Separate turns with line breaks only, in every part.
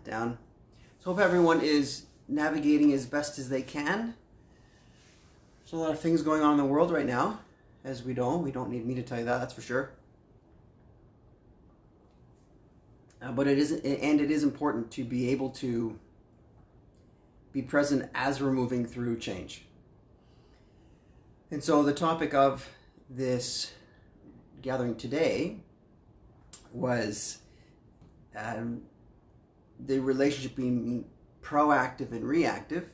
down. So hope everyone is navigating as best as they can. There's a lot of things going on in the world right now, as we don't need me to tell you that, that's for sure. But it is important to be able to be present as we're moving through change. And so the topic of this gathering today was the relationship between proactive and reactive,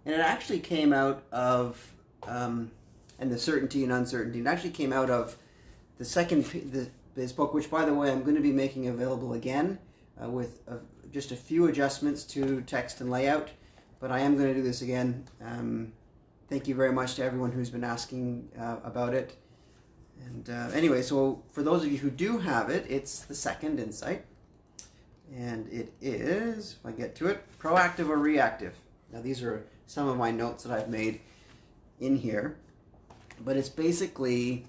and it actually came out of and the certainty and uncertainty. It actually came out of this book, which, by the way, I'm going to be making available again with just a few adjustments to text and layout, but I am going to do this again. Thank you very much to everyone who's been asking about it. And anyway, so for those of you who do have it, it's the second insight. And it is, if I get to it, proactive or reactive. Now these are some of my notes that I've made in here. But it's basically,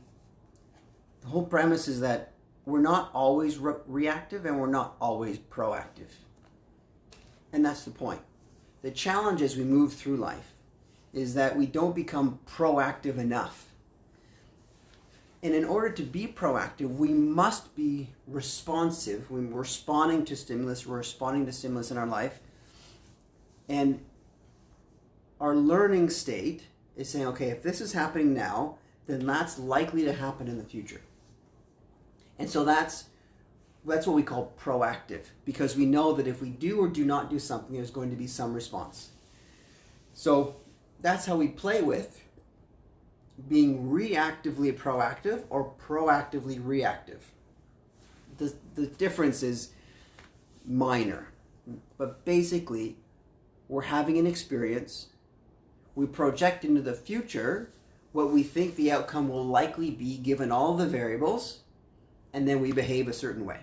the whole premise is that we're not always reactive and we're not always proactive. And that's the point. The challenge as we move through life is that we don't become proactive enough. And in order to be proactive, we must be responsive. When we're responding to stimulus, we're responding to stimulus in our life. And our learning state is saying, okay, if this is happening now, then that's likely to happen in the future. And so that's what we call proactive, because we know that if we do or do not do something, there's going to be some response. So that's how we play with being reactively proactive or proactively reactive. The difference is minor, but basically we're having an experience, we project into the future what we think the outcome will likely be given all the variables, and then we behave a certain way.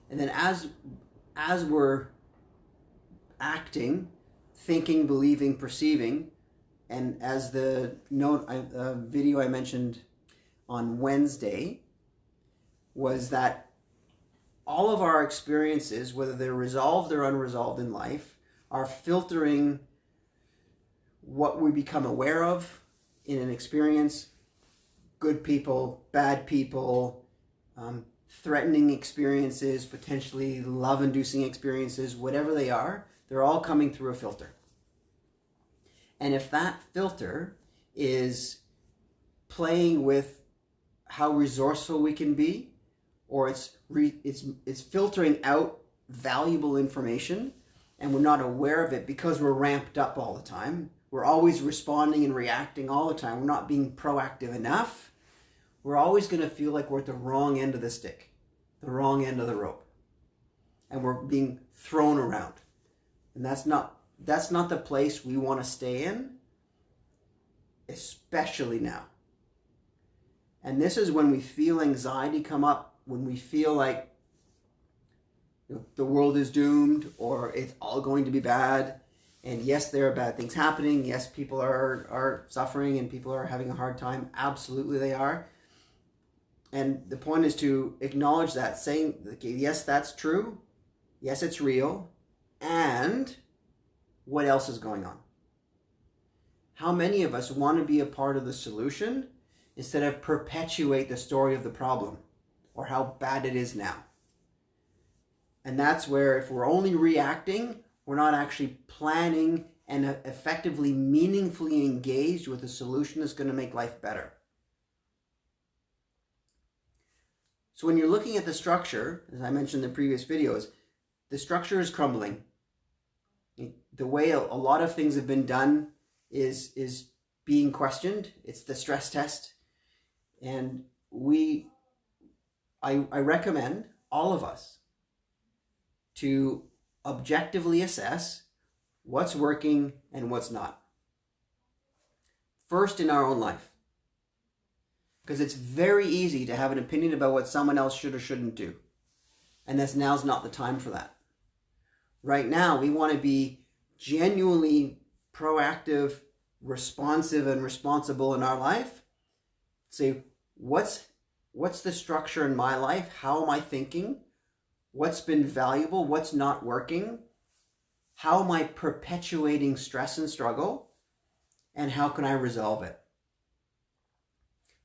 And then as we're acting, thinking, believing, perceiving, and as the video I mentioned on Wednesday was that all of our experiences, whether they're resolved or unresolved in life, are filtering what we become aware of in an experience. Good people, bad people, threatening experiences, potentially love-inducing experiences, whatever they are, they're all coming through a filter. And if that filter is playing with how resourceful we can be, or it's filtering out valuable information, and we're not aware of it because we're ramped up all the time, we're always responding and reacting all the time, we're not being proactive enough, we're always going to feel like we're at the wrong end of the stick, the wrong end of the rope, and we're being thrown around. And that's not the place we want to stay in, especially now. And this is when we feel anxiety come up, when we feel like the world is doomed or it's all going to be bad. And yes, there are bad things happening. Yes, people are suffering and people are having a hard time. Absolutely they are. And the point is to acknowledge that, saying, okay, yes, that's true. Yes, it's real. And what else is going on? How many of us want to be a part of the solution instead of perpetuate the story of the problem or how bad it is now? And that's where, if we're only reacting, we're not actually planning and effectively, meaningfully engaged with a solution that's going to make life better. So when you're looking at the structure, as I mentioned in the previous videos, the structure is crumbling. The way a lot of things have been done is being questioned. It's the stress test. And I recommend all of us to objectively assess what's working and what's not. First, in our own life. Because it's very easy to have an opinion about what someone else should or shouldn't do. And now's not the time for that. Right now, we want to be genuinely proactive, responsive, and responsible in our life. Say, what's the structure in my life? How am I thinking? what's been valuable, what's not working, how am I perpetuating stress and struggle, and how can I resolve it?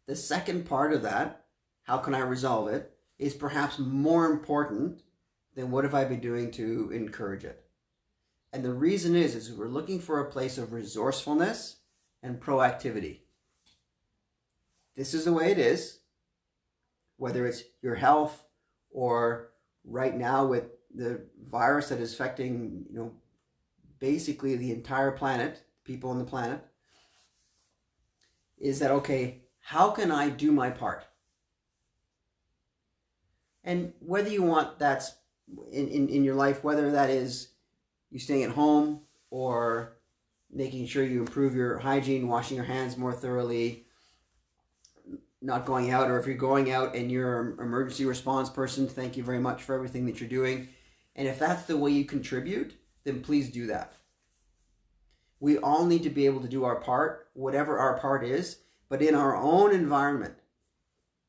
The second part of that, how can I resolve it, is perhaps more important than what have I been doing to encourage it. And the reason is we're looking for a place of resourcefulness and proactivity. This is the way it is, whether it's your health or right now with the virus that is affecting, basically the entire planet, people on the planet, is that, okay, how can I do my part? And whether you want that's in your life, whether that is you staying at home or making sure you improve your hygiene, washing your hands more thoroughly, not going out, or if you're going out and you're an emergency response person, thank you very much for everything that you're doing. And if that's the way you contribute, then please do that. We all need to be able to do our part, whatever our part is, but in our own environment,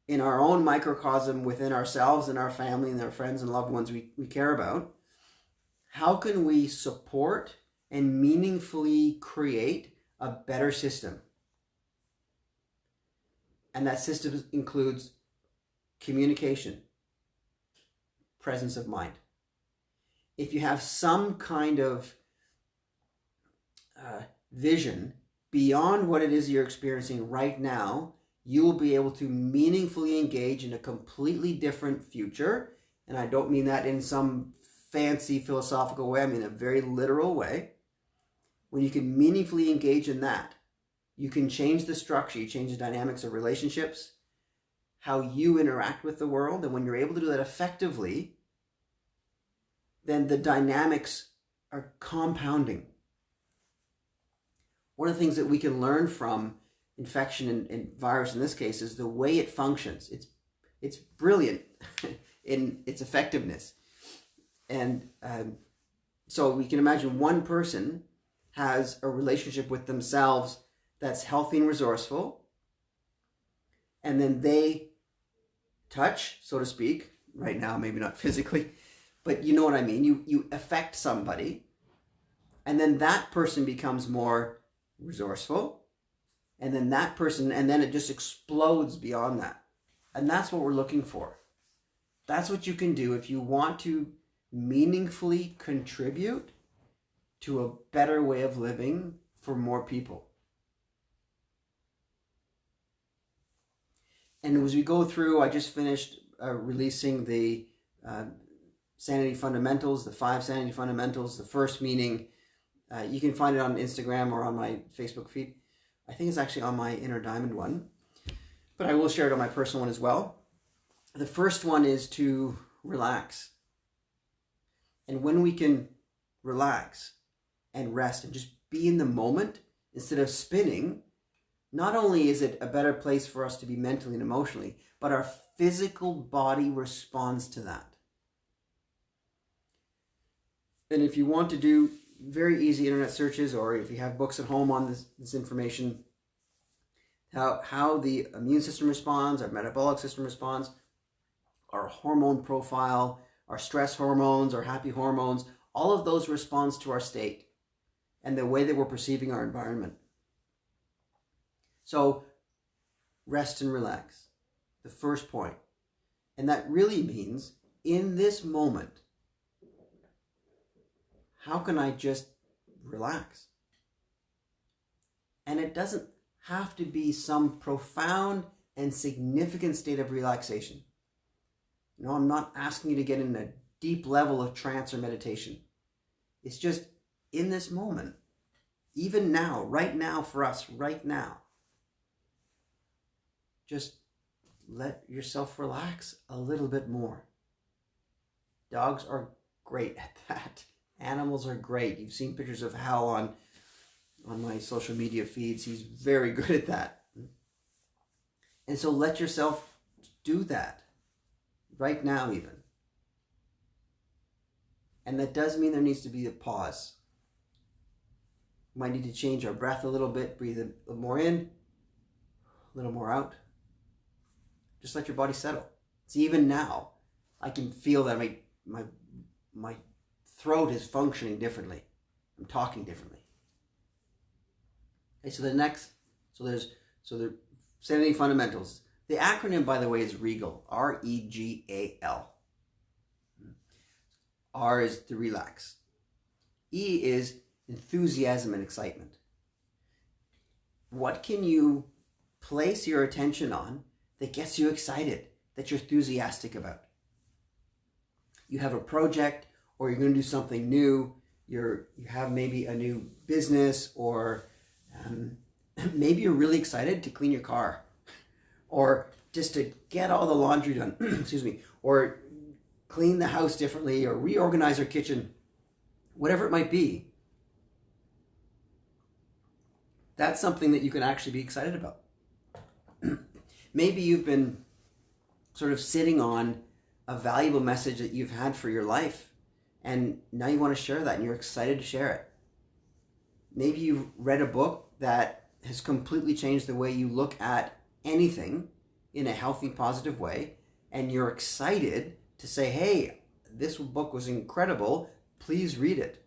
in our own microcosm within ourselves and our family and our friends and loved ones we care about. How can we support and meaningfully create a better system? And that system includes communication, presence of mind. If you have some kind of vision beyond what it is you're experiencing right now, you will be able to meaningfully engage in a completely different future. And I don't mean that in some fancy philosophical way, I mean a very literal way. When you can meaningfully engage in that, you can change the structure, you change the dynamics of relationships, how you interact with the world. And when you're able to do that effectively, then the dynamics are compounding. One of the things that we can learn from infection and virus in this case is the way it functions. It's brilliant in its effectiveness. And so we can imagine one person has a relationship with themselves that's healthy and resourceful, and then they touch, so to speak, right now, maybe not physically, but you know what I mean. You affect somebody, and then that person becomes more resourceful, and then that person, and then it just explodes beyond that. And that's what we're looking for. That's what you can do if you want to meaningfully contribute to a better way of living for more people. And as we go through, I just finished releasing the Sanity Fundamentals, the 5 Sanity Fundamentals, the first meaning. You can find it on Instagram or on my Facebook feed. I think it's actually on my Inner Diamond one, but I will share it on my personal one as well. The first one is to relax. And when we can relax and rest and just be in the moment instead of spinning, not only is it a better place for us to be mentally and emotionally, but our physical body responds to that. And if you want to do very easy internet searches, or if you have books at home on this information, how the immune system responds, our metabolic system responds, our hormone profile, our stress hormones, our happy hormones, all of those responds to our state and the way that we're perceiving our environment. So rest and relax, the first point. And that really means in this moment, how can I just relax? And it doesn't have to be some profound and significant state of relaxation. No, I'm not asking you to get in a deep level of trance or meditation. It's just in this moment, even now, right now for us, right now. Just let yourself relax a little bit more. Dogs are great at that. Animals are great. You've seen pictures of Hal on my social media feeds. He's very good at that. And so let yourself do that right now even. And that does mean there needs to be a pause. We might need to change our breath a little bit, breathe a little more in, a little more out. Just let your body settle. See, even now, I can feel that my throat is functioning differently. I'm talking differently. Okay, so the Sanity Fundamentals. The acronym, by the way, is REGAL. REGAL. R is to relax. E is enthusiasm and excitement. What can you place your attention on that gets you excited, that you're enthusiastic about? You have a project, or you're going to do something new. You have maybe a new business, or maybe you're really excited to clean your car, or just to get all the laundry done, excuse me, or clean the house differently, or reorganize your kitchen, whatever it might be. That's something that you can actually be excited about. Maybe you've been sort of sitting on a valuable message that you've had for your life, and now you want to share that and you're excited to share it. Maybe you've read a book that has completely changed the way you look at anything in a healthy, positive way, and you're excited to say, hey, this book was incredible, please read it.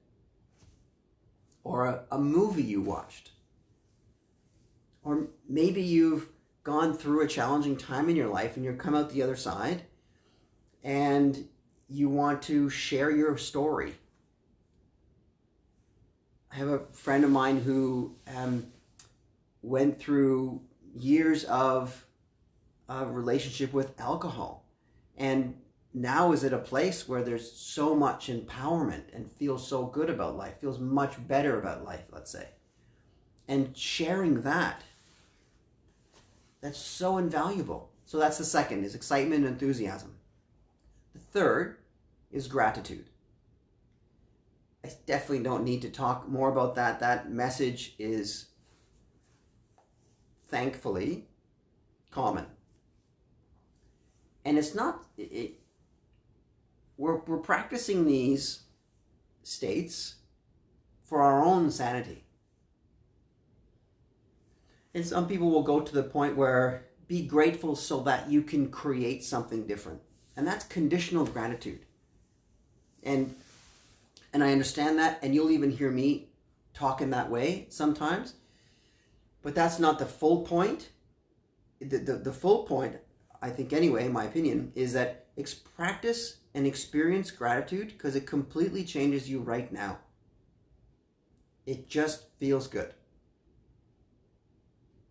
Or a movie you watched. Or maybe you've gone through a challenging time in your life and you've come out the other side and you want to share your story. I have a friend of mine who went through years of a relationship with alcohol, and now is at a place where there's so much empowerment and feels so good about life, feels much better about life, let's say. And sharing that's so invaluable. So that's the second, is excitement and enthusiasm. The third is gratitude. I definitely don't need to talk more about that. That message is thankfully common. And it's not, we're practicing these states for our own sanity. And some people will go to the point where be grateful so that you can create something different. And that's conditional gratitude. And I understand that, and you'll even hear me talk in that way sometimes. But that's not the full point. The full point, I think anyway, in my opinion, is that practice and experience gratitude because it completely changes you right now. It just feels good.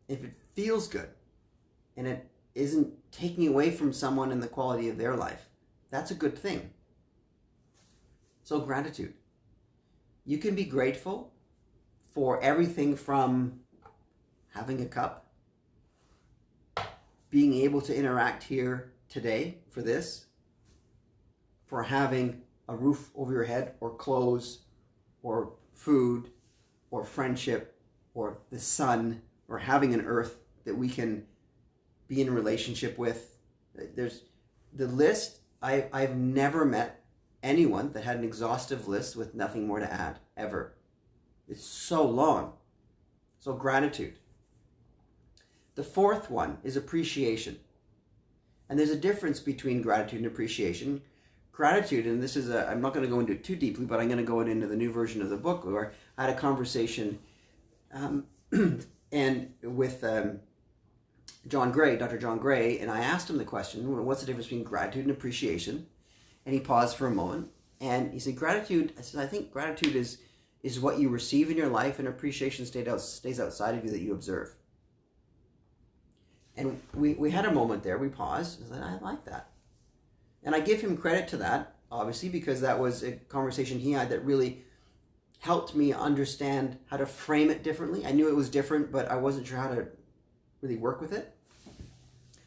If it feels good and it isn't taking away from someone in the quality of their life, that's a good thing. So gratitude. You can be grateful for everything from having a cup, being able to interact here today for this, for having a roof over your head, or clothes, or food, or friendship, or the sun, or having an earth that we can be in a relationship with. There's the list. I've never met anyone that had an exhaustive list with nothing more to add, ever. It's so long. So gratitude. The fourth one is appreciation. And there's a difference between gratitude and appreciation. Gratitude, and this is I'm not going to go into it too deeply, but I'm going to go into the new version of the book where I had a conversation and with John Gray, Dr. John Gray, and I asked him the question, what's the difference between gratitude and appreciation? And he paused for a moment, and he said, gratitude, I said, I think gratitude is what you receive in your life, and appreciation stays outside of you that you observe. And we had a moment there, we paused, and I said, I like that. And I give him credit to that, obviously, because that was a conversation he had that really helped me understand how to frame it differently. I knew it was different, but I wasn't sure how to really work with it.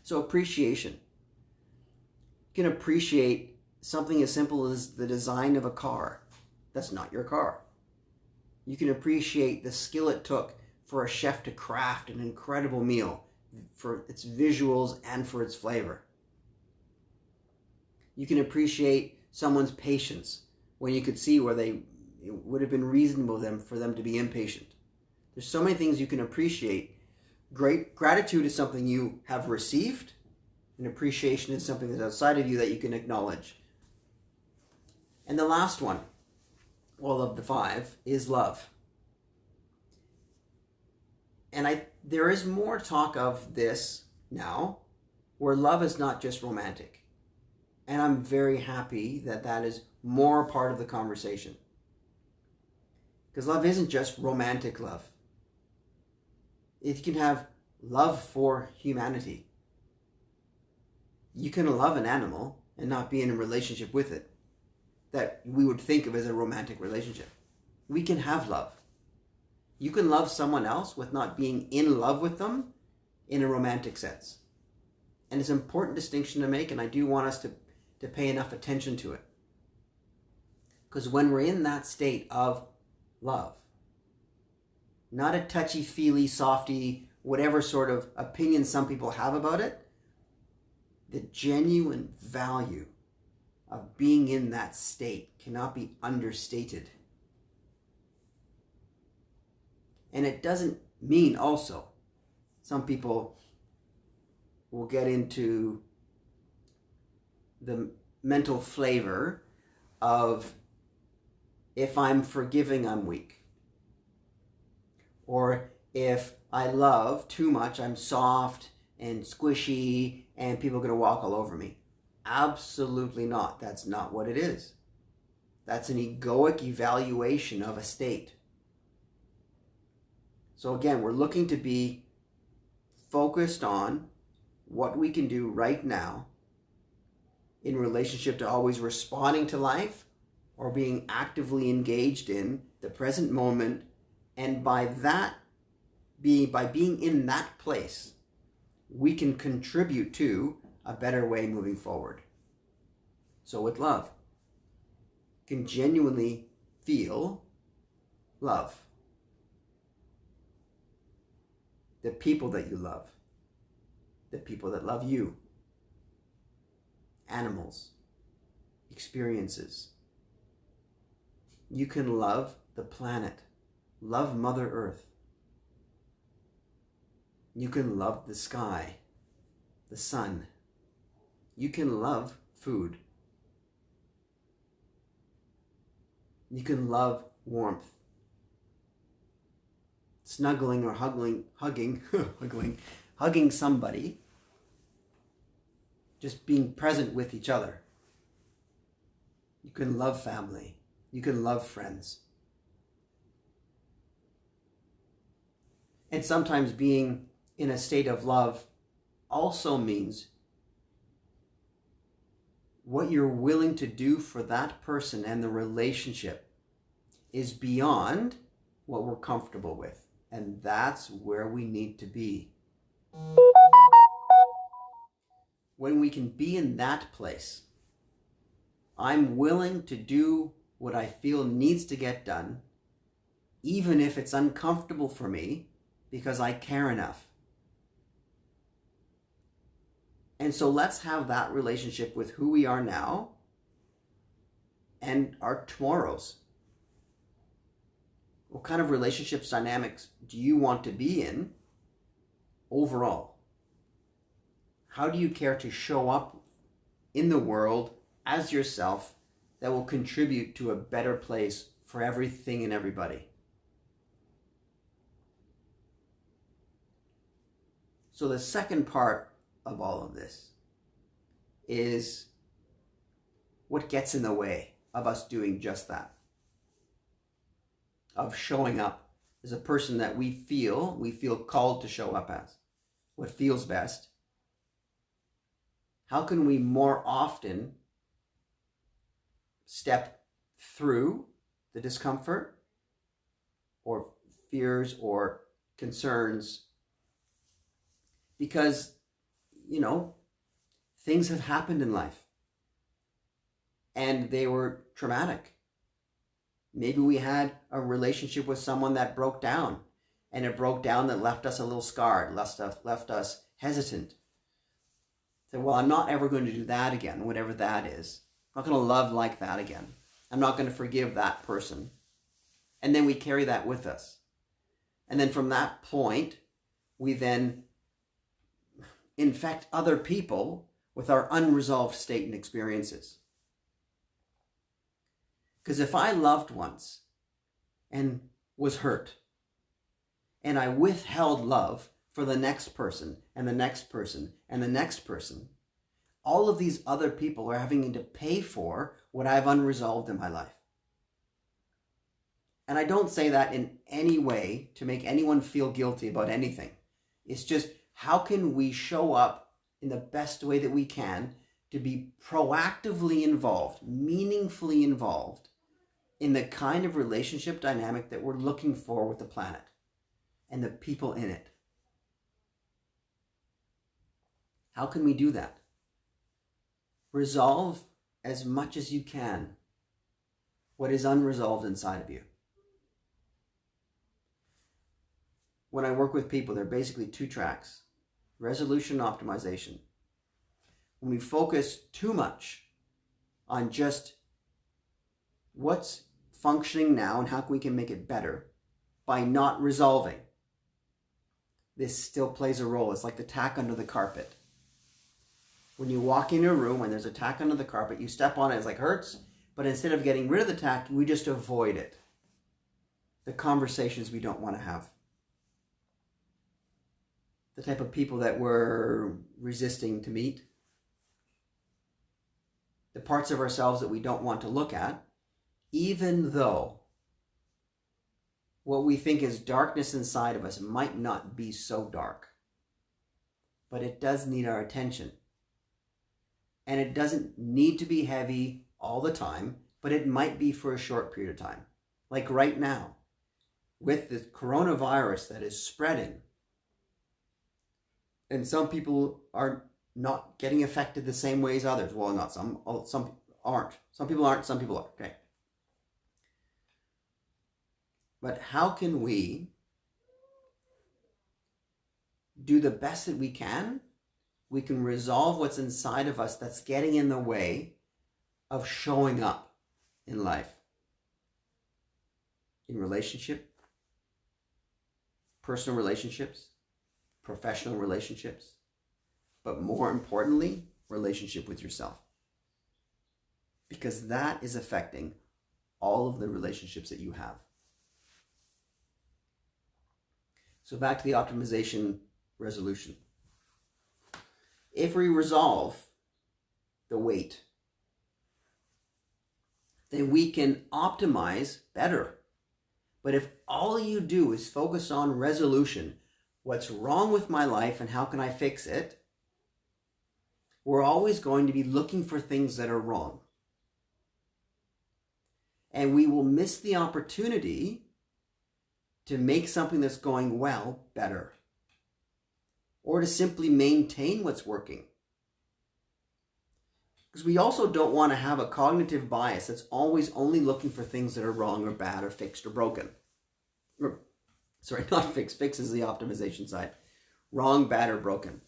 So appreciation. You can appreciate something as simple as the design of a car. That's not your car. You can appreciate the skill it took for a chef to craft an incredible meal, for its visuals and for its flavor. You can appreciate someone's patience when you could see where it would have been reasonable for them to be impatient. There's so many things you can appreciate. Gratitude is something you have received, and appreciation is something that's outside of you that you can acknowledge. And the last one, well, of the 5, is love. And there is more talk of this now, where love is not just romantic. And I'm very happy that that is more part of the conversation. Because love isn't just romantic love. It can have love for humanity. You can love an animal and not be in a relationship with it that we would think of as a romantic relationship. We can have love. You can love someone else with not being in love with them in a romantic sense. And it's an important distinction to make, and I do want us to pay enough attention to it. Because when we're in that state of love, not a touchy-feely, softy, whatever sort of opinion some people have about it, the genuine value of being in that state cannot be understated. And it doesn't mean also, some people will get into the mental flavor of, if I'm forgiving, I'm weak. Or if I love too much, I'm soft and squishy and people are going to walk all over me. Absolutely not. That's not what it is. That's an egoic evaluation of a state. So again, we're looking to be focused on what we can do right now in relationship to always responding to life or being actively engaged in the present moment. And by being in that place, we can contribute to a better way moving forward. So with love, you can genuinely feel love. The people that you love, the people that love you, animals, experiences. You can love the planet, love Mother Earth. You can love the sky, the sun. You can love food. You can love warmth. Snuggling or hugging somebody. Just being present with each other. You can love family. You can love friends. And sometimes being in a state of love also means what you're willing to do for that person and the relationship is beyond what we're comfortable with. And that's where we need to be. When we can be in that place, I'm willing to do what I feel needs to get done, even if it's uncomfortable for me, because I care enough. And so let's have that relationship with who we are now and our tomorrows. What kind of relationships dynamics do you want to be in overall? How do you care to show up in the world as yourself that will contribute to a better place for everything and everybody? So the second part of all of this is what gets in the way of us doing just that. Of showing up as a person that we feel called to show up as. What feels best. How can we more often step through the discomfort or fears or concerns? Because, things have happened in life and they were traumatic. Maybe we had a relationship with someone that broke down, and it broke down that left us a little scarred, left us hesitant. So, well, I'm not ever going to do that again, whatever that is. I'm not going to love like that again. I'm not going to forgive that person. And then we carry that with us. And then from that point, we then infect other people with our unresolved state and experiences. Because if I loved once and was hurt, and I withheld love for the next person and the next person and the next person, all of these other people are having to pay for what I've unresolved in my life. And I don't say that in any way to make anyone feel guilty about anything. It's just, how can we show up in the best way that we can to be proactively involved, meaningfully involved in the kind of relationship dynamic that we're looking for with the planet and the people in it? How can we do that? Resolve as much as you can what is unresolved inside of you. When I work with people, there are basically two tracks: resolution and optimization. When we focus too much on just what's functioning now and how we can make it better by not resolving, this still plays a role. It's like the tack under the carpet. When you walk into a room and there's a tack under the carpet, you step on it, it's like hurts, but instead of getting rid of the tack, we just avoid it. The conversations we don't want to have. The type of people that we're resisting to meet. The parts of ourselves that we don't want to look at, even though what we think is darkness inside of us might not be so dark. But it does need our attention. And it doesn't need to be heavy all the time, but it might be for a short period of time. Like right now, with the coronavirus that is spreading, and some people are not getting affected the same way as others. Well, not some aren't. Some people aren't, some people are. Okay. But how can we do the best that we can? We can resolve what's inside of us that's getting in the way of showing up in life. In relationship, personal relationships, professional relationships, but more importantly, relationship with yourself. Because that is affecting all of the relationships that you have. So back to the optimization resolution. If we resolve the weight, then we can optimize better. But if all you do is focus on resolution, what's wrong with my life and how can I fix it, we're always going to be looking for things that are wrong. And we will miss the opportunity to make something that's going well better. Or to simply maintain what's working. Because we also don't want to have a cognitive bias that's always only looking for things that are wrong or bad or fixed or broken. Sorry, not fixed. Fix is the optimization side. Wrong, bad, or broken.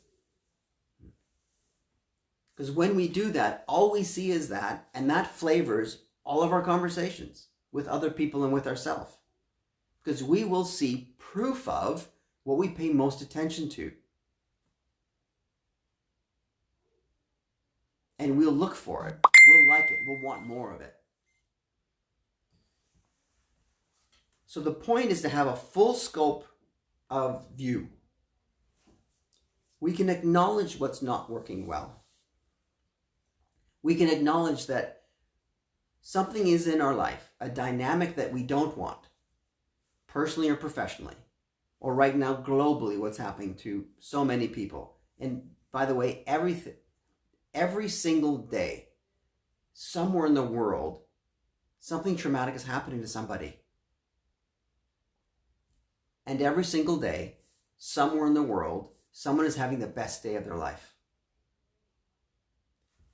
Because when we do that, all we see is that, and that flavors all of our conversations with other people and with ourselves. Because we will see proof of what we pay most attention to. And we'll look for it. We'll like it. We'll want more of it. So the point is to have a full scope of view. We can acknowledge what's not working well. We can acknowledge that something is in our life, a dynamic that we don't want, personally or professionally, or right now globally, what's happening to so many people. And by the way, every single day, somewhere in the world, something traumatic is happening to somebody. And every single day, somewhere in the world, someone is having the best day of their life.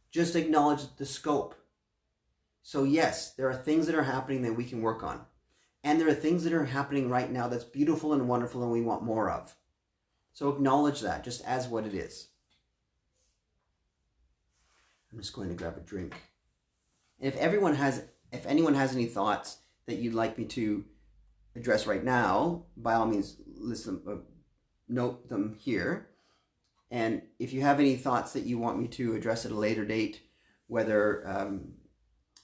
Just acknowledge the scope. So yes, there are things that are happening that we can work on. And there are things that are happening right now that's beautiful and wonderful and we want more of. So acknowledge that just as what it is. I'm just going to grab a drink. And if anyone has any thoughts that you'd like me to address right now, by all means, note them here. And if you have any thoughts that you want me to address at a later date, whether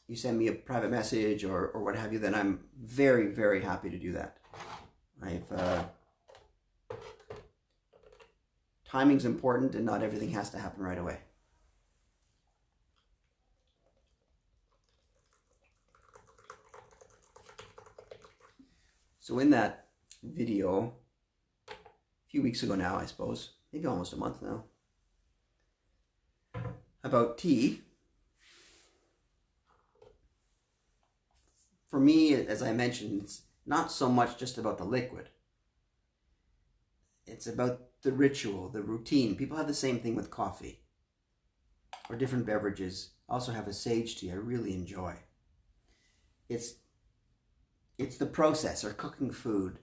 you send me a private message or what have you, then I'm very, very happy to do that. Timing's important, and not everything has to happen right away. So in that video, a few weeks ago now, I suppose, maybe almost a month now, about tea, for me, as I mentioned, it's not so much just about the liquid. It's about the ritual, the routine. People have the same thing with coffee or different beverages. I also have a sage tea I really enjoy. It's the process, or cooking food,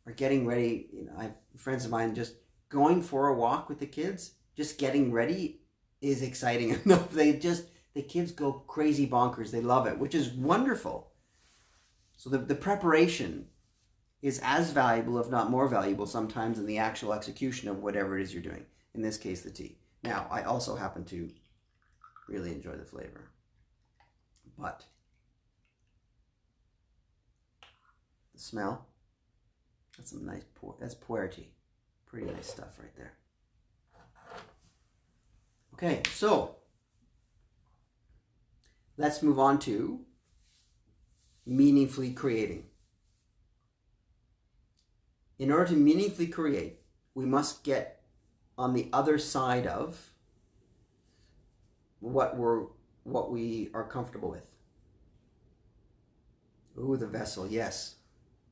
or getting ready. You know, I have friends of mine, just going for a walk with the kids, just getting ready is exciting enough. The kids go crazy bonkers. They love it, which is wonderful. So the preparation is as valuable, if not more valuable, sometimes than the actual execution of whatever it is you're doing. In this case, the tea. Now, I also happen to really enjoy the flavor. But the smell, that's some nice that's pu'er tea. Pretty nice stuff right there. Okay, so let's move on to meaningfully creating. In order to meaningfully create, we must get on the other side of what we are comfortable with. Ooh, the vessel, yes,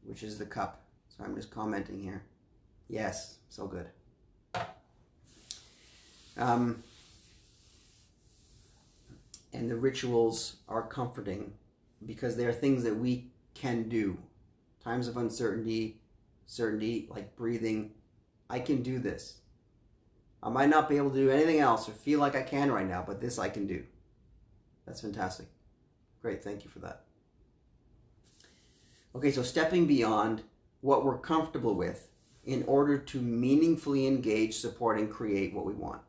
which is the cup. So I'm just commenting here. Yes, so good. And the rituals are comforting because they are things that we can do. Times of uncertainty, certainty, like breathing, I can do this. I might not be able to do anything else or feel like I can right now, but this I can do. That's fantastic. Great, thank you for that. Okay, so stepping beyond what we're comfortable with in order to meaningfully engage, support, and create what we want.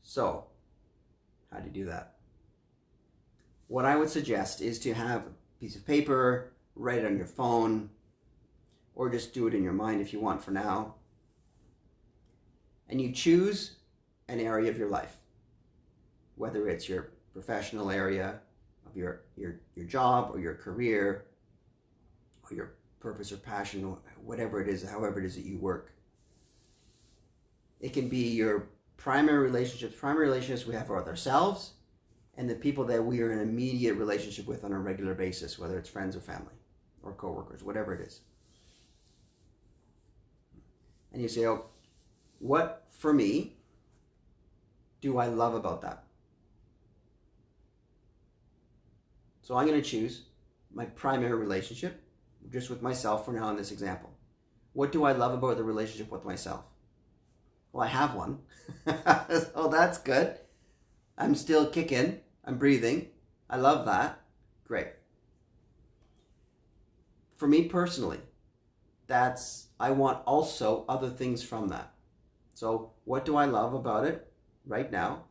So, how do you do that? What I would suggest is to have a piece of paper, write it on your phone, or just do it in your mind if you want for now. And you choose an area of your life, whether it's your professional area of your job or your career or your purpose or passion, or whatever it is, however it is that you work. It can be your primary relationships we have with ourselves and the people that we are in immediate relationship with on a regular basis, whether it's friends or family or coworkers, whatever it is. And you say, oh, what for me do I love about that? So I'm going to choose my primary relationship, just with myself for now in this example. What do I love about the relationship with myself? Well, I have one. Oh, that's good. I'm still kicking. I'm breathing. I love that. Great. For me personally, I want also other things from that. So what do I love about it right now?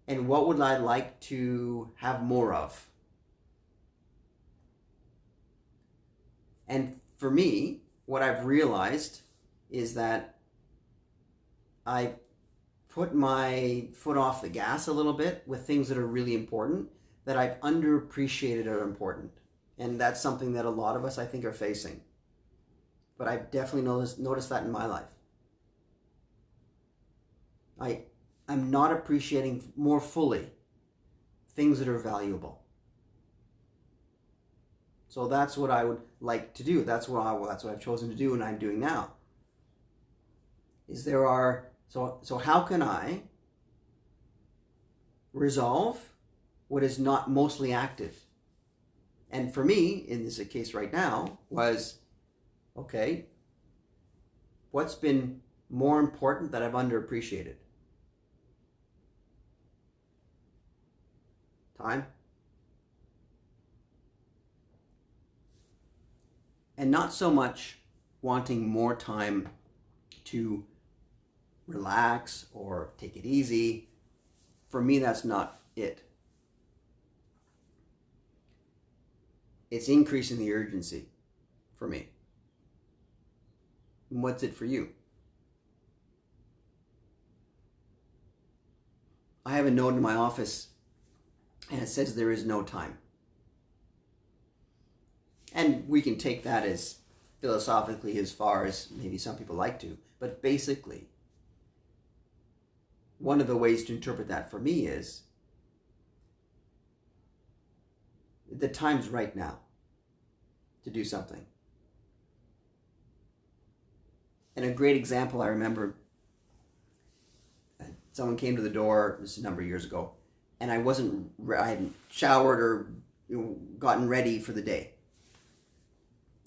And what would I like to have more of? And for me, what I've realized is that I put my foot off the gas a little bit with things that are really important, that I've underappreciated are important. And that's something that a lot of us, I think, are facing. But I've definitely noticed that in my life. I'm not appreciating more fully things that are valuable. So that's what I would like to do. That's what I've chosen to do, and I'm doing now. So how can I resolve what is not mostly active? And for me, in this case right now, was, okay, what's been more important that I've underappreciated? Time. And not so much wanting more time to relax or take it easy, for me, that's not it. It's increasing the urgency for me. And what's it for you? I have a note in my office and it says there is no time. And we can take that as philosophically as far as maybe some people like to. But basically, one of the ways to interpret that for me is the time's right now to do something. And a great example, I remember someone came to the door, this is a number of years ago, and I hadn't showered or gotten ready for the day.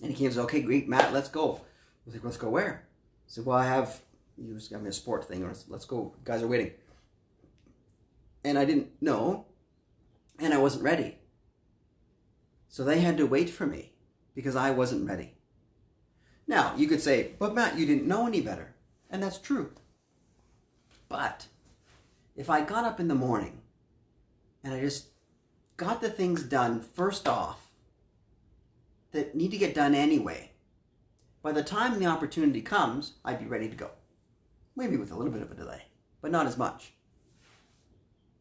And he came and said, okay, great, Matt, let's go. I was like, let's go where? I said, well, he was having a sport thing, or let's go, guys are waiting. And I didn't know, and I wasn't ready. So they had to wait for me because I wasn't ready. Now, you could say, but Matt, you didn't know any better. And that's true. But if I got up in the morning and I just got the things done first off that need to get done anyway, by the time the opportunity comes, I'd be ready to go. Maybe with a little bit of a delay, but not as much.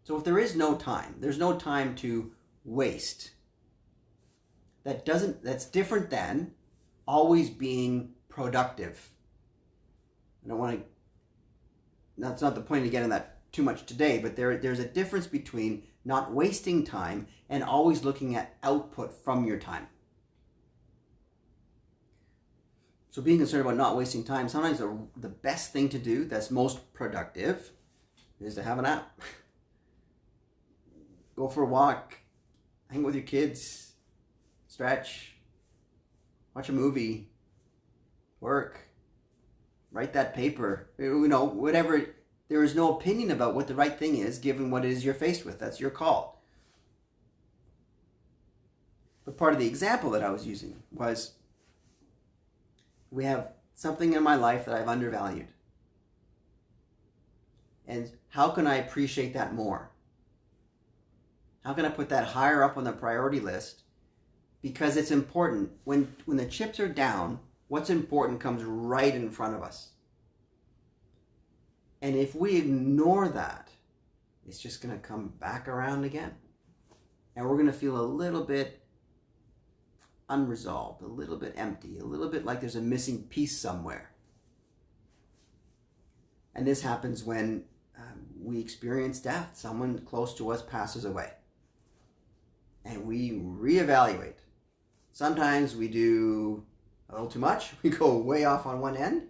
So if there is no time, there's no time to waste. That's different than always being productive. I don't want to, that's not the point of getting that too much today, but there's a difference between not wasting time and always looking at output from your time. So being concerned about not wasting time, sometimes the best thing to do that's most productive is to have a nap. Go for a walk, hang with your kids, stretch, watch a movie, work, write that paper, whatever. There is no opinion about what the right thing is given what it is you're faced with. That's your call. But part of the example that I was using was we have something in my life that I've undervalued. And how can I appreciate that more? How can I put that higher up on the priority list? Because it's important. When the chips are down, what's important comes right in front of us. And if we ignore that, it's just going to come back around again. And we're going to feel a little bit unresolved, a little bit empty, a little bit like there's a missing piece somewhere. And this happens when we experience death. Someone close to us passes away. And we reevaluate. Sometimes we do a little too much. We go way off on one end,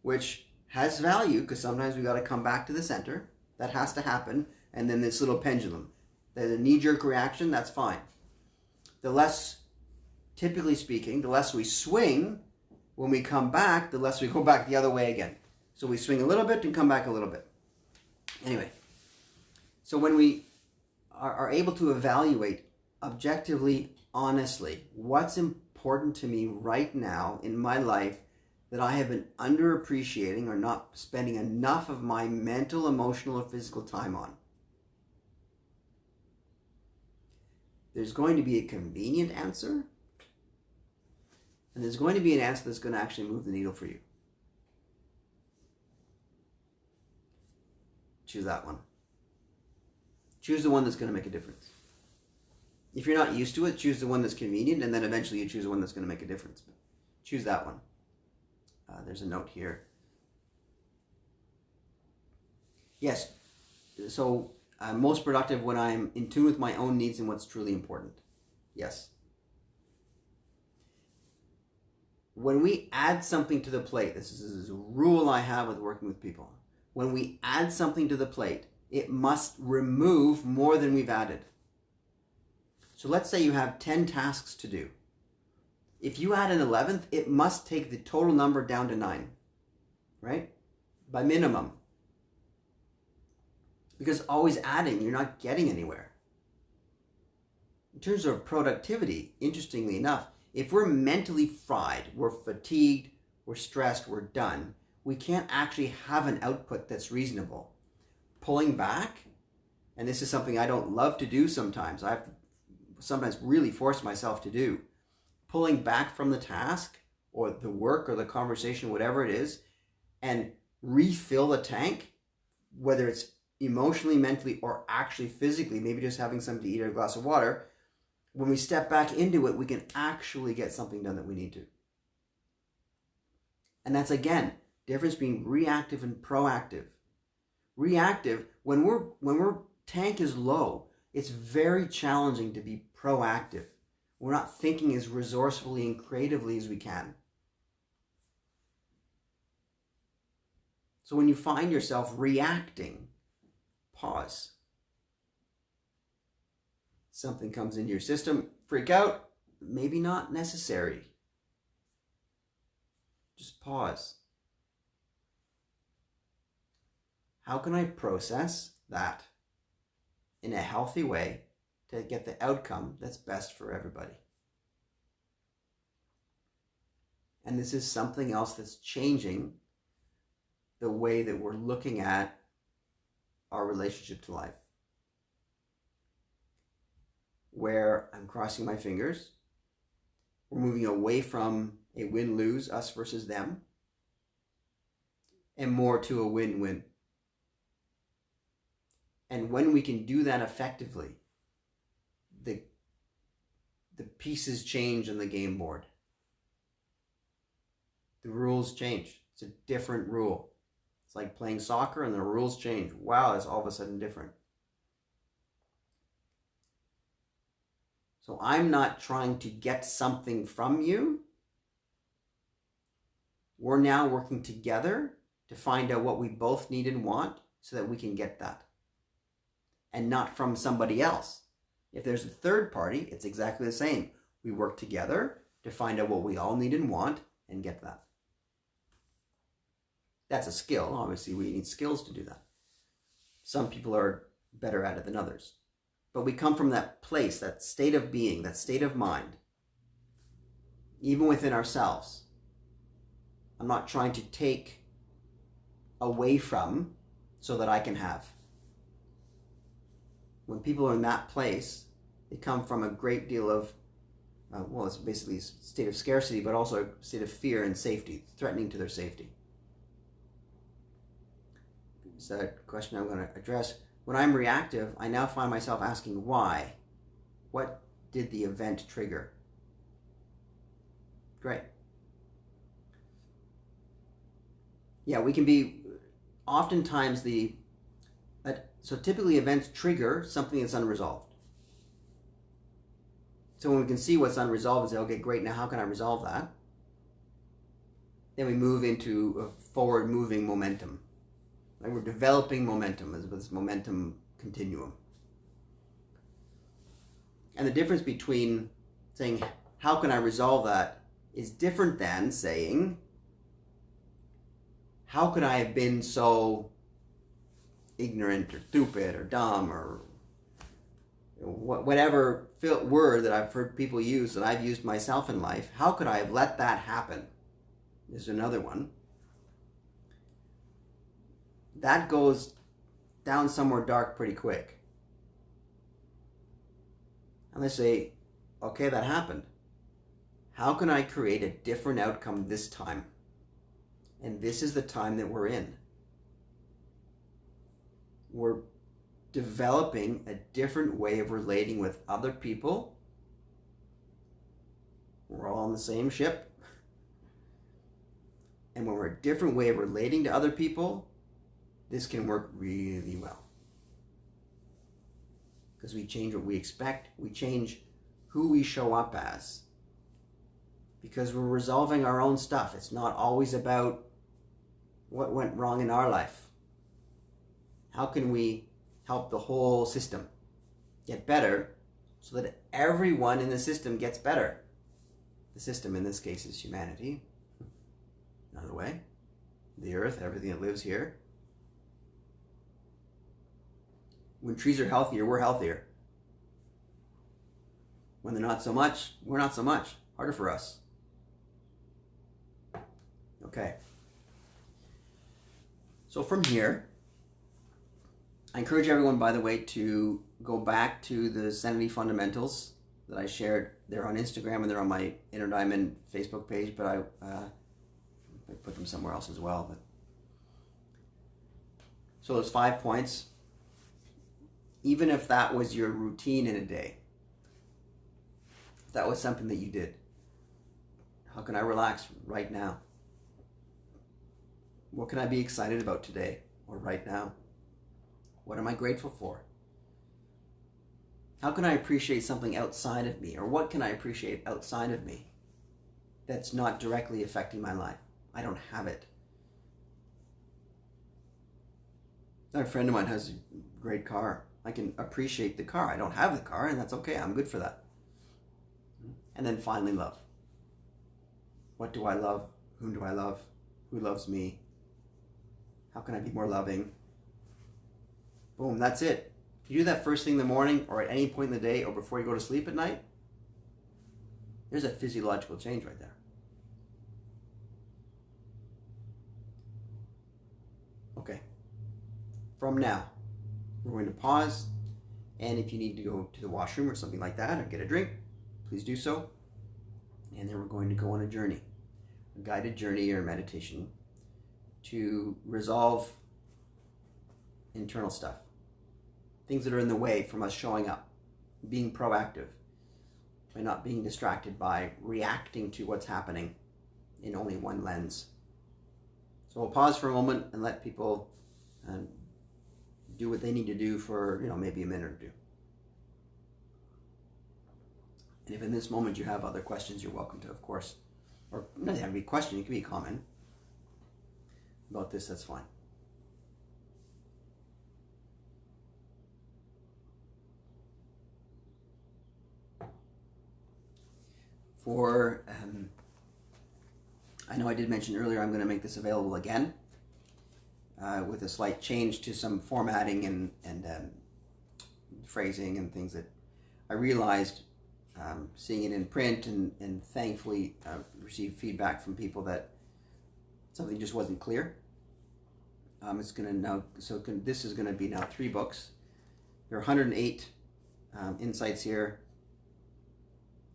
which has value because sometimes we got to come back to the center. That has to happen. And then this little pendulum. There's a knee-jerk reaction, that's fine. Typically speaking, the less we swing, when we come back, the less we go back the other way again. So we swing a little bit and come back a little bit. Anyway, so when we are able to evaluate objectively, honestly, what's important to me right now in my life that I have been underappreciating or not spending enough of my mental, emotional, or physical time on. There's going to be a convenient answer, and there's going to be an answer that's going to actually move the needle for you. Choose that one. Choose the one that's going to make a difference. If you're not used to it, choose the one that's convenient, and then eventually you choose the one that's going to make a difference. But choose that one. There's a note here. Yes, so I'm most productive when I'm in tune with my own needs and what's truly important. Yes. When we add something to the plate, this is a rule I have with working with people. When we add something to the plate, it must remove more than we've added. So let's say you have 10 tasks to do. If you add an 11th, it must take the total number down to 9, right? By minimum. Because always adding, you're not getting anywhere. In terms of productivity, interestingly enough, if we're mentally fried, we're fatigued, we're stressed, we're done, we can't actually have an output that's reasonable. Pulling back And this is something I don't love to do sometimes. I have to sometimes really force myself to do. Pulling back from the task or the work or the conversation, whatever it is, and refill the tank, whether it's emotionally, mentally, or actually physically, maybe just having something to eat or a glass of water. When we step back into it, we can actually get something done that we need to. And that's, again, difference between reactive and proactive. Reactive, when we're tank is low, it's very challenging to be proactive. We're not thinking as resourcefully and creatively as we can. So when you find yourself reacting, pause. Something comes into your system, freak out, maybe not necessary. Just pause. How can I process that in a healthy way to get the outcome that's best for everybody? And this is something else that's changing the way that we're looking at our relationship to life. Where I'm crossing my fingers, we're moving away from a win-lose, us versus them, and more to a win-win. And when we can do that effectively, the pieces change on the game board. The rules change. It's a different rule. It's like playing soccer and the rules change. Wow, it's all of a sudden different. So I'm not trying to get something from you. We're now working together to find out what we both need and want so that we can get that. And not from somebody else. If there's a third party, it's exactly the same. We work together to find out what we all need and want and get that. That's a skill. Obviously, we need skills to do that. Some people are better at it than others. But we come from that place, that state of being, that state of mind, even within ourselves. I'm not trying to take away from so that I can have. When people are in that place, they come from a great deal of, it's basically a state of scarcity, but also a state of fear and safety, threatening to their safety. So a question I'm going to address. When I'm reactive, I now find myself asking why. What did the event trigger? Great. Yeah, we can be, oftentimes so typically events trigger something that's unresolved. So when we can see what's unresolved and say, okay, great, now how can I resolve that? Then we move into a forward-moving momentum. Like we're developing momentum as this momentum continuum. And the difference between saying, how can I resolve that, is different than saying, how could I have been so ignorant or stupid or dumb or whatever word that I've heard people use that I've used myself in life. How could I have let that happen? There's another one. That goes down somewhere dark pretty quick. And they say, okay, that happened. How can I create a different outcome this time? And this is the time that we're in. We're developing a different way of relating with other people. We're all on the same ship. And when we're a different way of relating to other people, this can work really well. Because we change what we expect. We change who we show up as. Because we're resolving our own stuff. It's not always about what went wrong in our life. How can we help the whole system get better so that everyone in the system gets better? The system in this case is humanity. Another way. The earth, everything that lives here. When trees are healthier, we're healthier. When they're not so much, we're not so much. Harder for us. Okay. So from here, I encourage everyone, by the way, to go back to the Sanity Fundamentals that I shared. They're on Instagram and they're on my Inner Diamond Facebook page, but I put them somewhere else as well. But so those 5 points, even if that was your routine in a day, if that was something that you did, how can I relax right now? What can I be excited about today or right now? What am I grateful for? How can I appreciate something outside of me? Or what can I appreciate outside of me that's not directly affecting my life? I don't have it. A friend of mine has a great car. I can appreciate the car. I don't have the car, and that's okay. I'm good for that. And then finally, love. What do I love? Whom do I love? Who loves me? How can I be more loving? Boom, that's it. If you do that first thing in the morning or at any point in the day or before you go to sleep at night, there's a physiological change right there. Okay. From now, we're going to pause, and if you need to go to the washroom or something like that or get a drink, please do so. And then we're going to go on a journey, a guided journey or meditation to resolve internal stuff. Things that are in the way from us showing up, being proactive, by not being distracted by reacting to what's happening in only one lens. So we'll pause for a moment and let people do what they need to do for, maybe a minute or two. And if in this moment you have other questions, you're welcome to, of course. Or it doesn't have to be a question, it can be a comment about this, that's fine. I know I did mention earlier I'm going to make this available again with a slight change to some formatting and phrasing and things that I realized seeing it in print and thankfully received feedback from people that something just wasn't clear. It's going to now, this is going to be now 3 books. There are 108 insights here,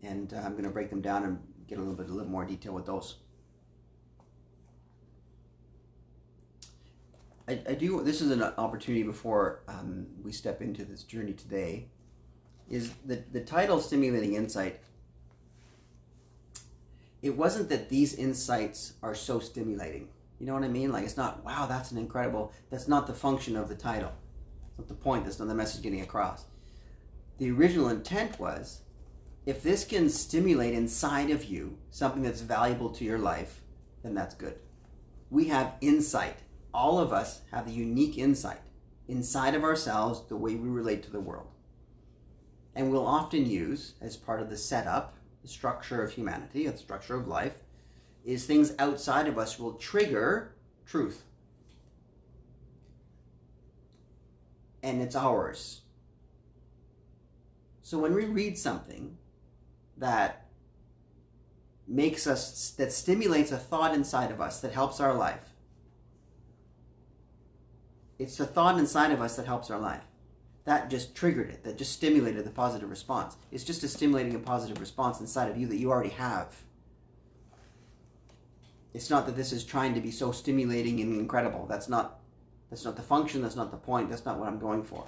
and I'm going to break them down and get a little more detail with those. I do. This is an opportunity before we step into this journey today. Is the title "Stimulating Insight"? It wasn't that these insights are so stimulating. You know what I mean? Like, it's not, wow, that's an incredible. That's not the function of the title. That's not the point. That's not the message getting across. The original intent was, if this can stimulate inside of you something that's valuable to your life, then that's good. We have insight. All of us have a unique insight inside of ourselves, the way we relate to the world. And we'll often use, as part of the setup, the structure of humanity, the structure of life, is things outside of us will trigger truth. And it's ours. So when we read something that makes us, that stimulates a thought inside of us that helps our life, it's the thought inside of us that helps our life. That just triggered it, that just stimulated the positive response. It's just stimulating a positive response inside of you that you already have. It's not that this is trying to be so stimulating and incredible. That's not the function, that's not the point, that's not what I'm going for.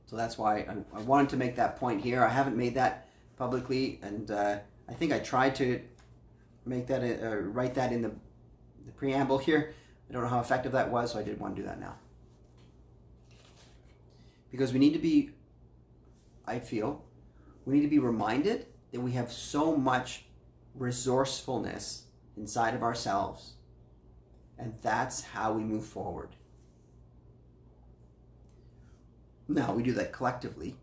So that's why I wanted to make that point here. I haven't made that publicly, and I think I tried to make that write that in the preamble here. I don't know how effective that was, so I did want to do that now. Because we need to be, I feel, we need to be reminded that we have so much resourcefulness inside of ourselves, and that's how we move forward. Now, we do that collectively.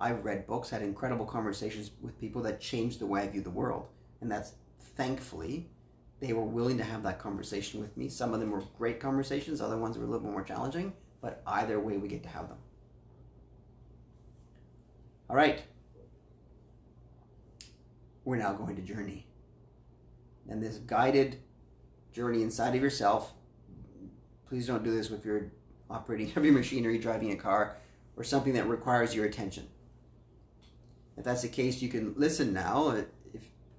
I've read books, had incredible conversations with people that changed the way I view the world, and that's thankfully they were willing to have that conversation with me. Some of them were great conversations, other ones were a little bit more challenging, but either way we get to have them. All right, we're now going to journey. And this guided journey inside of yourself, please don't do this if you're operating heavy machinery, driving a car, or something that requires your attention. If that's the case, you can listen now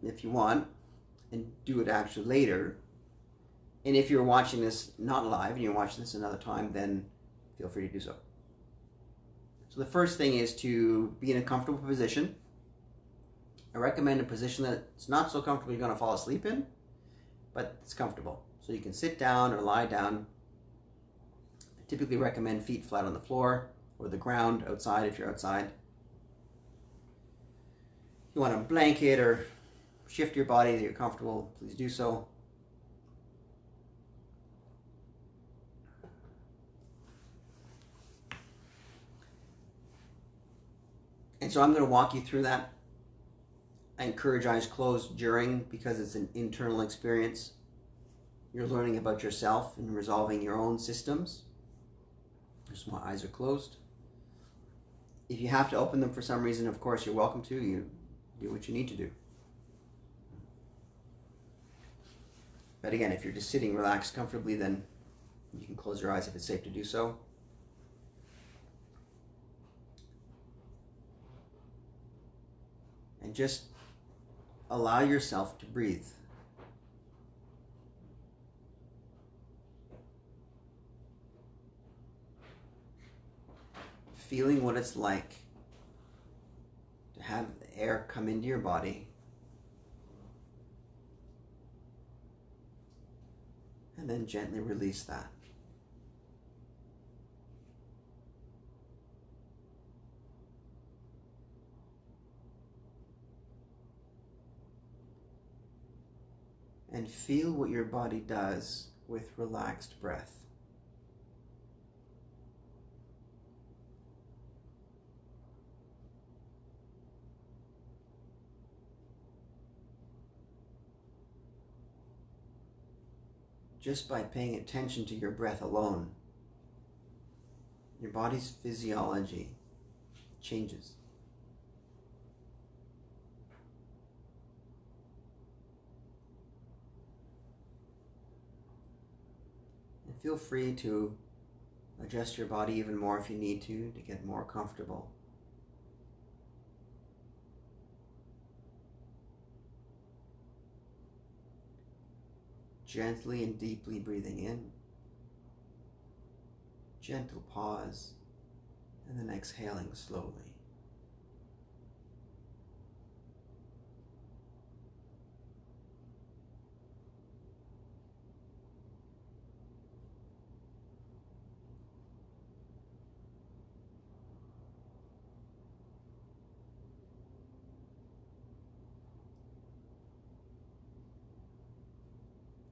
if you want and do it actually later. And if you're watching this not live and you're watching this another time, then feel free to do so. So the first thing is to be in a comfortable position. I recommend a position that's not so comfortable you're going to fall asleep in, but it's comfortable. So you can sit down or lie down. I typically recommend feet flat on the floor or the ground outside if you're outside. If you want a blanket or shift your body that you're comfortable, please do so. And so I'm going to walk you through that. I encourage eyes closed during, because it's an internal experience. You're learning about yourself and resolving your own systems. Just my eyes are closed. If you have to open them for some reason, of course, you're welcome to. You do what you need to do. But again, if you're just sitting relaxed comfortably, then you can close your eyes if it's safe to do so. And just allow yourself to breathe. Feeling what it's like to have the air come into your body and then gently release that. And feel what your body does with relaxed breath. Just by paying attention to your breath alone, your body's physiology changes. And feel free to adjust your body even more if you need to get more comfortable. Gently and deeply breathing in, gentle pause, and then exhaling slowly.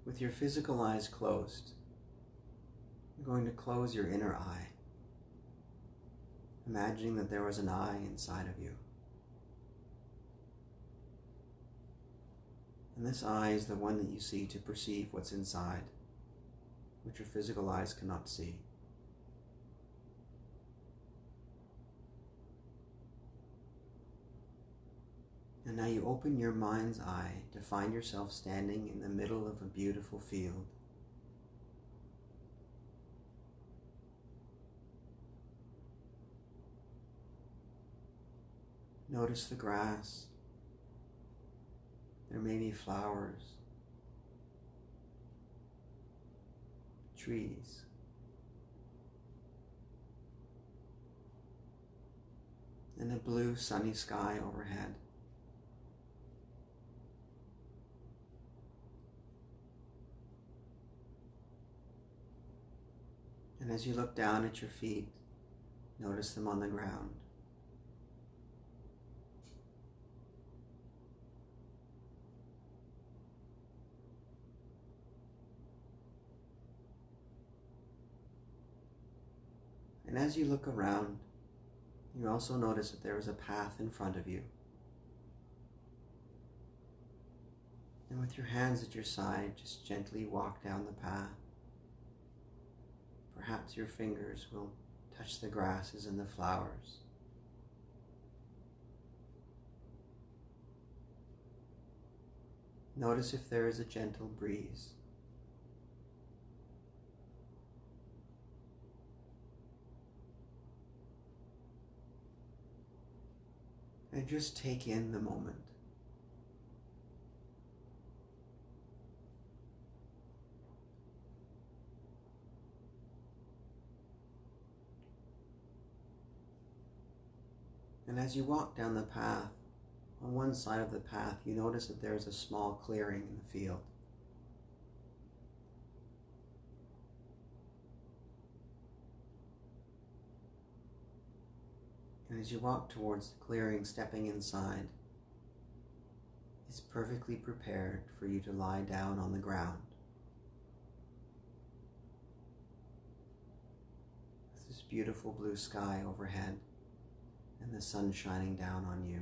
With your physical eyes closed, you're going to close your inner eye, imagining that there was an eye inside of you. And this eye is the one that you see to perceive what's inside, which your physical eyes cannot see. And now you open your mind's eye to find yourself standing in the middle of a beautiful field. Notice the grass. There may be flowers, trees, and a blue sunny sky overhead. And as you look down at your feet, notice them on the ground. And as you look around, you also notice that there is a path in front of you. And with your hands at your side, just gently walk down the path. Perhaps your fingers will touch the grasses and the flowers. Notice if there is a gentle breeze. And just take in the moment. And as you walk down the path, on one side of the path, you notice that there's a small clearing in the field. And as you walk towards the clearing, stepping inside, it's perfectly prepared for you to lie down on the ground. With this beautiful blue sky overhead and the sun shining down on you.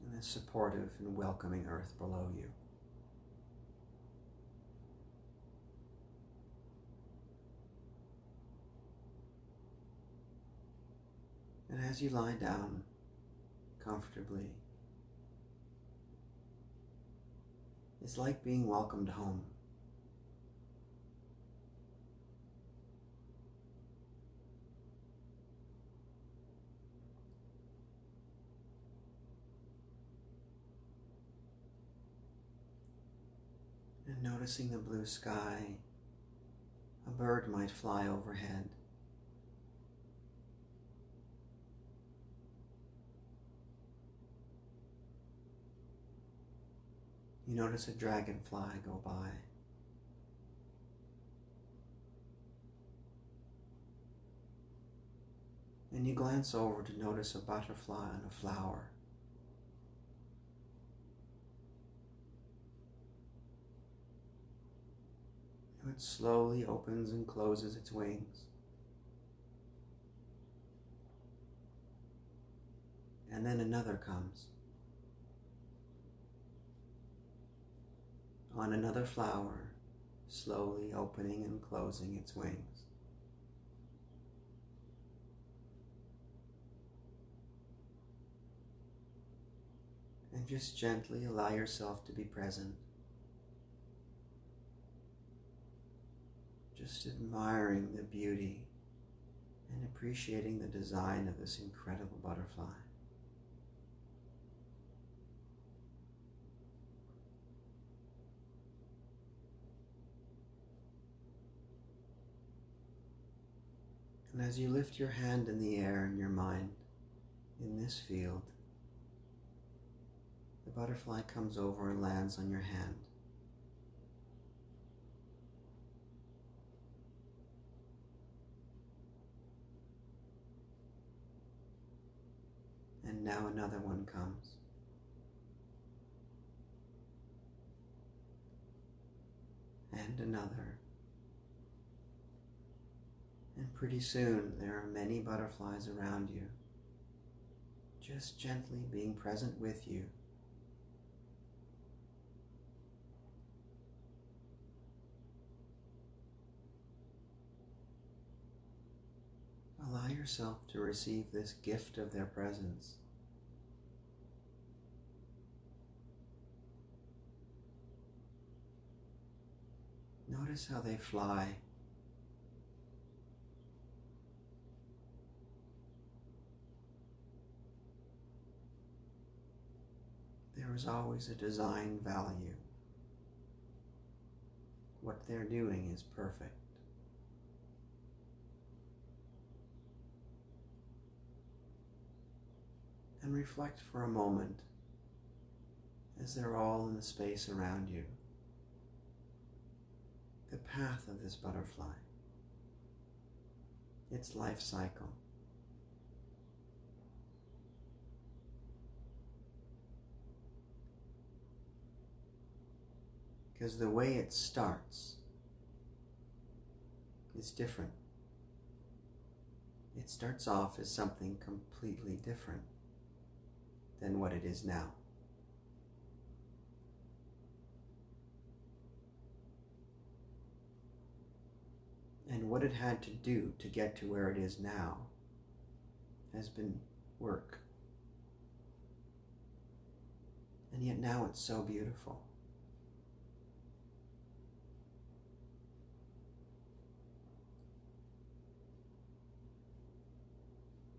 And the supportive and welcoming earth below you. And as you lie down comfortably, it's like being welcomed home. And noticing the blue sky, a bird might fly overhead. You notice a dragonfly go by. And you glance over to notice a butterfly on a flower. It slowly opens and closes its wings. And then another comes. On another flower, slowly opening and closing its wings. And just gently allow yourself to be present. Just admiring the beauty and appreciating the design of this incredible butterfly. And as you lift your hand in the air in your mind, in this field, the butterfly comes over and lands on your hand. And now another one comes. And another. And pretty soon there are many butterflies around you, just gently being present with you. Allow yourself to receive this gift of their presence. Notice how they fly. There is always a design value. What they're doing is perfect. And reflect for a moment as they're all in the space around you. The path of this butterfly, its life cycle. Because the way it starts is different. It starts off as something completely different than what it is now. And what it had to do to get to where it is now has been work. And yet now it's so beautiful.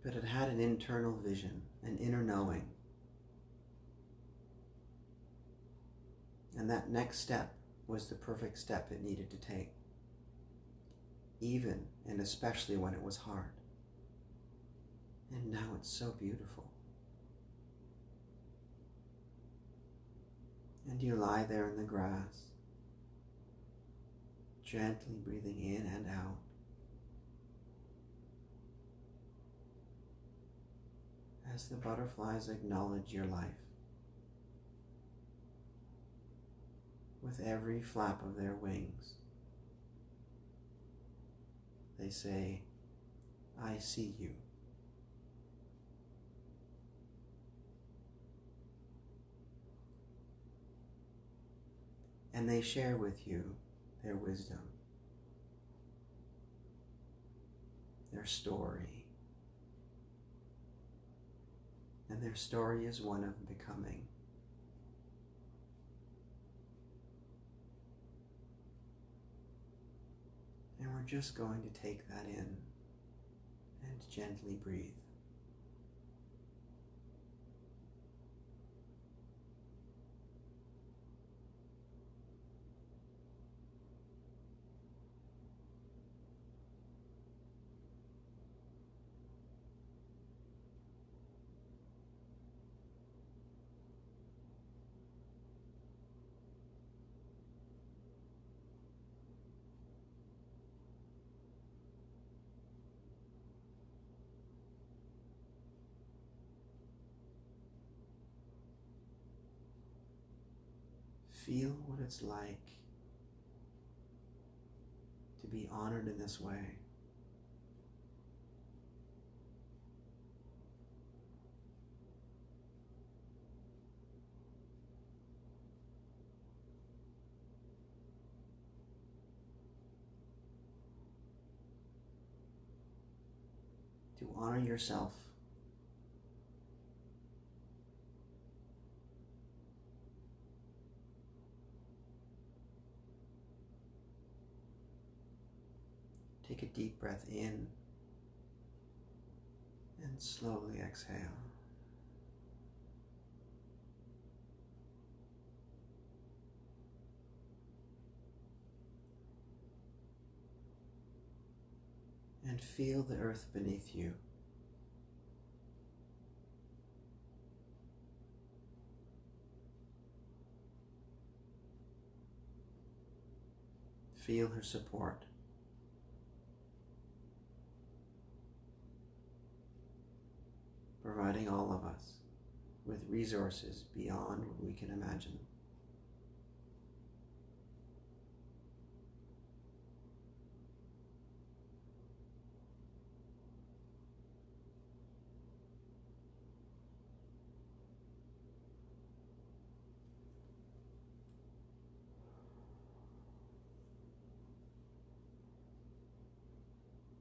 but it had an internal vision, an inner knowing. And that next step was the perfect step it needed to take, even and especially when it was hard. And now it's so beautiful. And you lie there in the grass, gently breathing in and out. As the butterflies acknowledge your life with every flap of their wings. They say, I see you. And they share with you their wisdom, their story. And their story is one of becoming. And we're just going to take that in and gently breathe. Feel what it's like to be honored in this way. To honor yourself. Take a deep breath in and slowly exhale. And feel the earth beneath you. Feel her support. Providing all of us with resources beyond what we can imagine.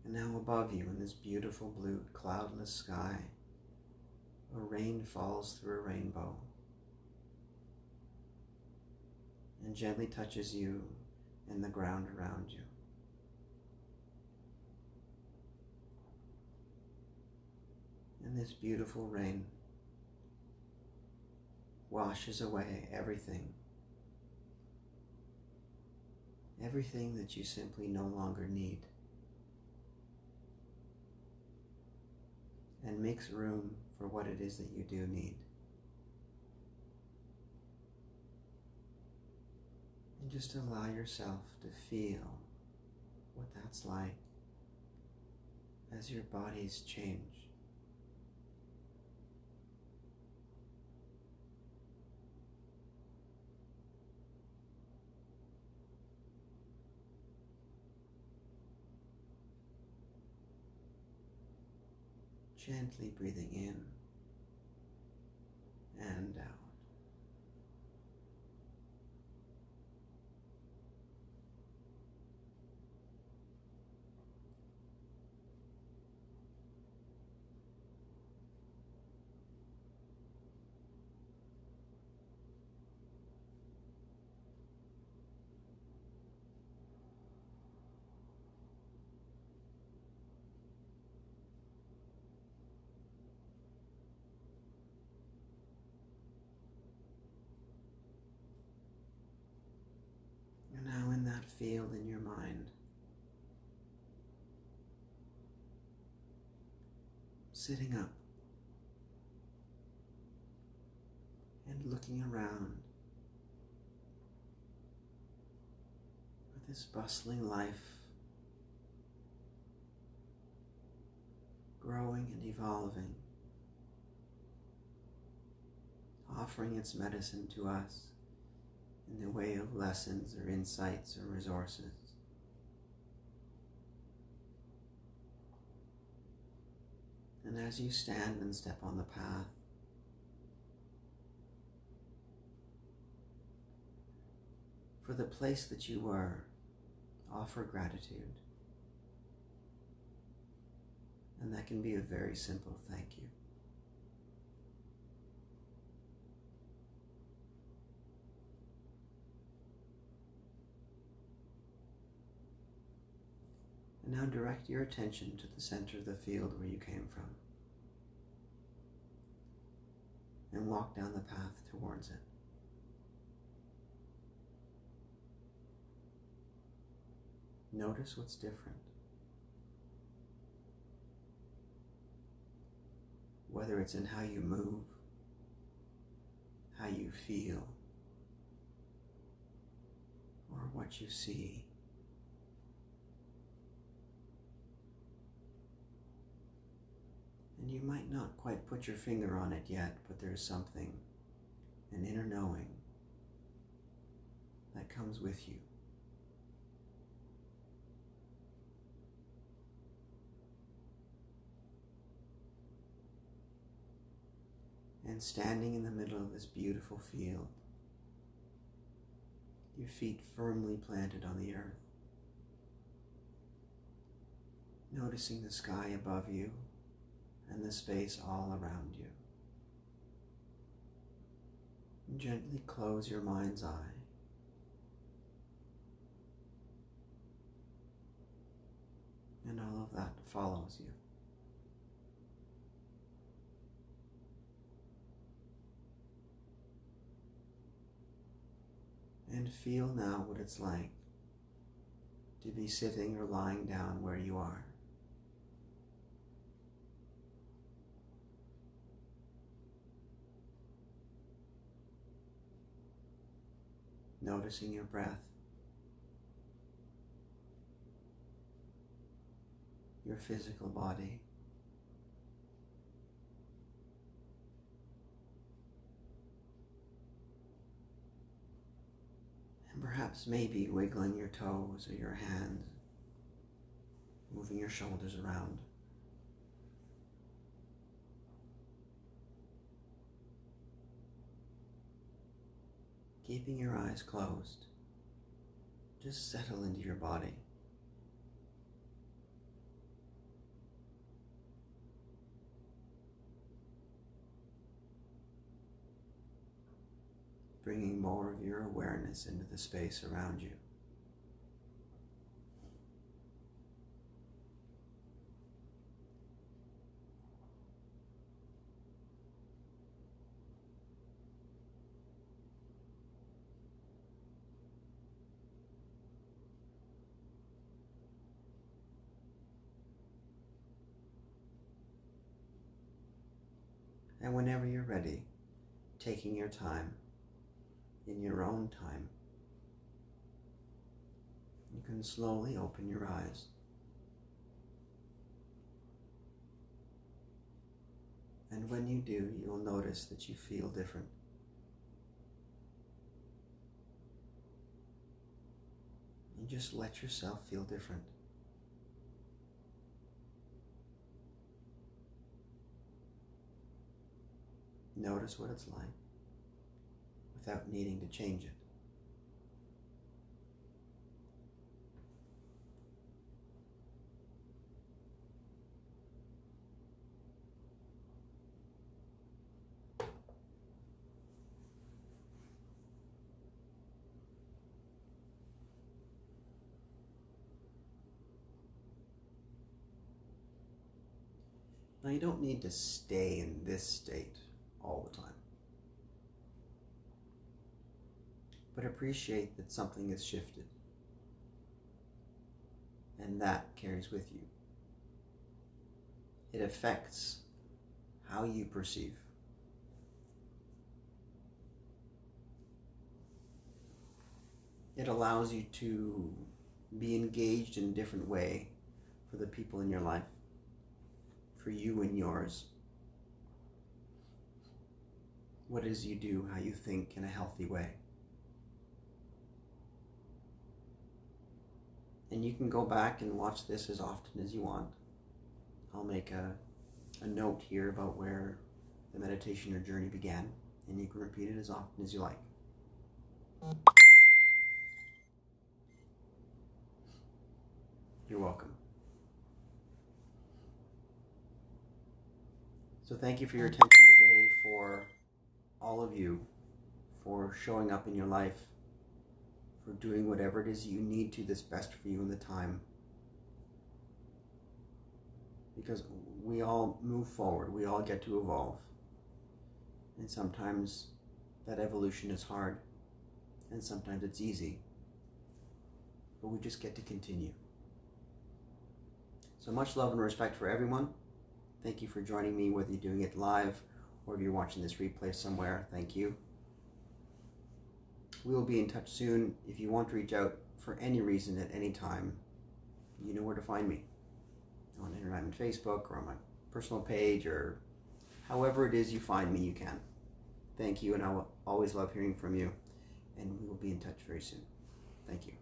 And now above you in this beautiful blue cloudless sky, a rain falls through a rainbow and gently touches you and the ground around you. And this beautiful rain washes away everything that you simply no longer need, and makes room for what it is that you do need. And just allow yourself to feel what that's like as your bodies change. Gently breathing in and out. field in your mind. Sitting up and looking around for this bustling life, growing and evolving, offering its medicine to us in the way of lessons or insights or resources. And as you stand and step on the path, for the place that you were, offer gratitude. And that can be a very simple thank you. And now direct your attention to the center of the field where you came from. And walk down the path towards it. Notice what's different. Whether it's in how you move, how you feel, or what you see. And you might not quite put your finger on it yet, but there's something, an inner knowing, that comes with you. And standing in the middle of this beautiful field, your feet firmly planted on the earth, noticing the sky above you and the space all around you. And gently close your mind's eye. And all of that follows you. And feel now what it's like to be sitting or lying down where you are. Noticing your breath, your physical body, and perhaps maybe wiggling your toes or your hands, moving your shoulders around. Keeping your eyes closed, just settle into your body. Bringing more of your awareness into the space around you. And whenever you're ready, taking your time, in your own time, you can slowly open your eyes. And when you do, you'll notice that you feel different. And just let yourself feel different. Notice what it's like without needing to change it. Now you don't need to stay in this state all the time. But appreciate that something has shifted. and that carries with you. It affects how you perceive. It allows you to be engaged in a different way for the people in your life, for you and yours. What it is you do, how you think in a healthy way. And you can go back and watch this as often as you want. I'll make a note here about where the meditation or journey began, and you can repeat it as often as you like. You're welcome. So thank you for your attention today, for all of you, for showing up in your life, for doing whatever it is you need to that's best for you in the time. Because we all move forward, we all get to evolve. And sometimes that evolution is hard, and sometimes it's easy. But we just get to continue. So much love and respect for everyone. Thank you for joining me, whether you're doing it live or if you're watching this replay somewhere. Thank you. We will be in touch soon. If you want to reach out for any reason at any time, you know where to find me. On Instagram and Facebook, or on my personal page, or however it is you find me, you can. Thank you, and I will always love hearing from you. And we will be in touch very soon. Thank you.